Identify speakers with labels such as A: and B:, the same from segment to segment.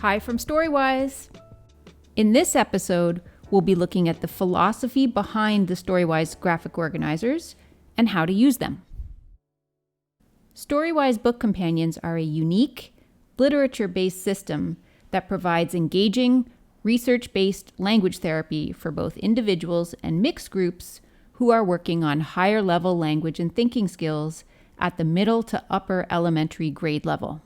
A: Hi from StoryWhys. In this episode, we'll be looking at the philosophy behind the StoryWhys graphic organizers and how to use them. StoryWhys book companions are a unique, literature-based system that provides engaging, research-based language therapy for both individuals and mixed groups who are working on higher-level language and thinking skills at the middle to upper elementary grade level.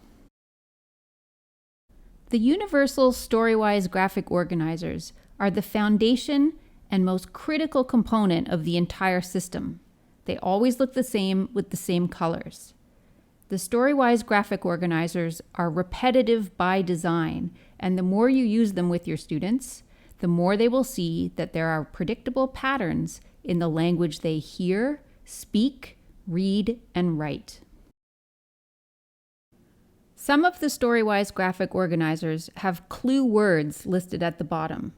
A: The universal StoryWhys graphic organizers are the foundation and most critical component of the entire system. They always look the same with the same colors. The StoryWhys graphic organizers are repetitive by design, and the more you use them with your students, the more they will see that there are predictable patterns in the language they hear, speak, read, and write. Some of the StoryWhys graphic organizers have clue words listed at the bottom.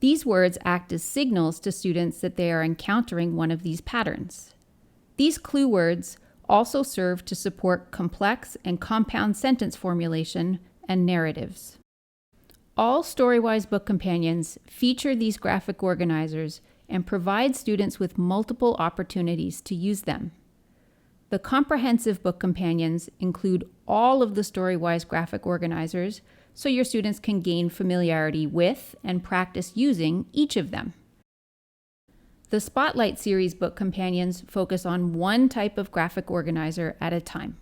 A: These words act as signals to students that they are encountering one of these patterns. These clue words also serve to support complex and compound sentence formulation and narratives. All StoryWhys book companions feature these graphic organizers and provide students with multiple opportunities to use them. The comprehensive book companions include all of the StoryWhys graphic organizers so your students can gain familiarity with and practice using each of them. The Spotlight series book companions focus on one type of graphic organizer at a time.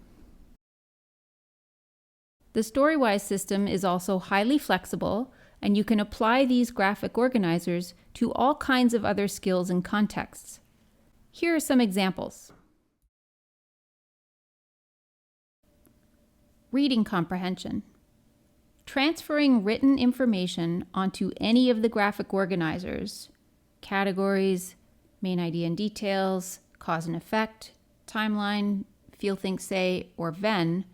A: The StoryWhys system is also highly flexible, and you can apply these graphic organizers to all kinds of other skills and contexts. Here are some examples. Reading comprehension. Transferring written information onto any of the graphic organizers, categories, main idea and details, cause and effect, timeline, feel, think, say, or Venn,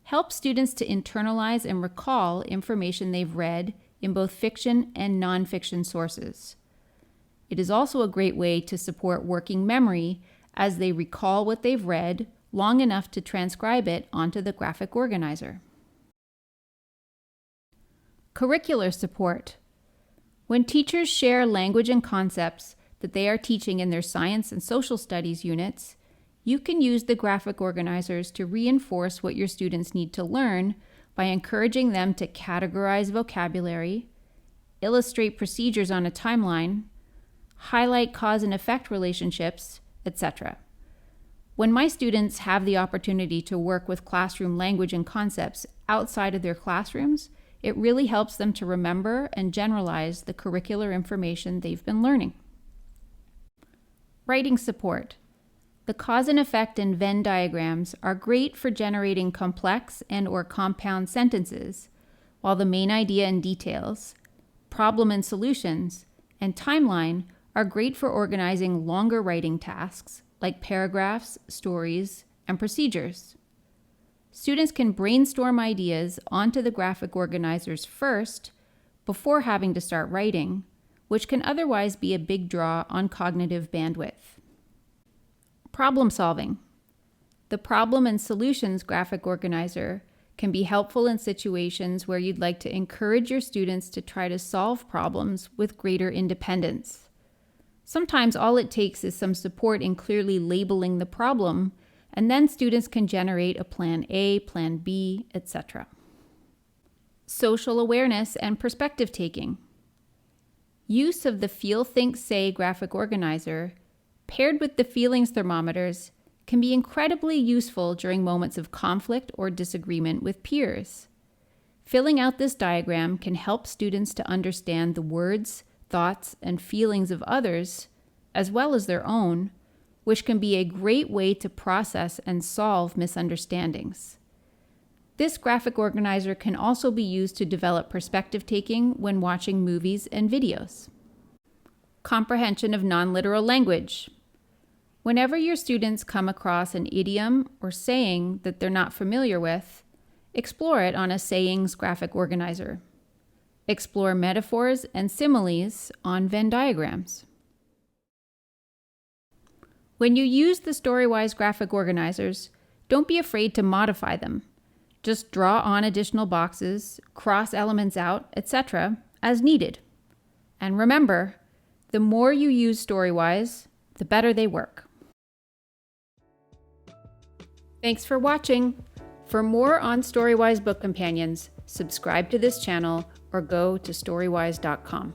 A: helps students to internalize and recall information they've read in both fiction and nonfiction sources. It is also a great way to support working memory as they recall what they've read long enough to transcribe it onto the graphic organizer. Curricular support. When teachers share language and concepts that they are teaching in their science and social studies units, you can use the graphic organizers to reinforce what your students need to learn by encouraging them to categorize vocabulary, illustrate procedures on a timeline, highlight cause and effect relationships, etc. When my students have the opportunity to work with classroom language and concepts outside of their classrooms, it really helps them to remember and generalize the curricular information they've been learning. Writing support. The cause and effect and Venn diagrams are great for generating complex and/or compound sentences, while the main idea and details, problem and solutions, and timeline are great for organizing longer writing tasks like paragraphs, stories, and procedures. Students can brainstorm ideas onto the graphic organizers first before having to start writing, which can otherwise be a big draw on cognitive bandwidth. Problem solving. The problem and solutions graphic organizer can be helpful in situations where you'd like to encourage your students to try to solve problems with greater independence. Sometimes all it takes is some support in clearly labeling the problem, and then students can generate a plan A, plan B, etc. Social awareness and perspective taking. Use of the feel, think, say graphic organizer paired with the feelings thermometers can be incredibly useful during moments of conflict or disagreement with peers. Filling out this diagram can help students to understand the words, thoughts, and feelings of others, as well as their own, which can be a great way to process and solve misunderstandings. This graphic organizer can also be used to develop perspective taking when watching movies and videos. Comprehension of nonliteral language. Whenever your students come across an idiom or saying that they're not familiar with, explore it on a sayings graphic organizer. Explore metaphors and similes on Venn diagrams. When you use the StoryWhys graphic organizers, don't be afraid to modify them. Just draw on additional boxes, cross elements out, etc. as needed. And remember, the more you use StoryWhys, the better they work. Thanks for watching. For more on StoryWhys book companions, subscribe to this channel or go to storywhys.com.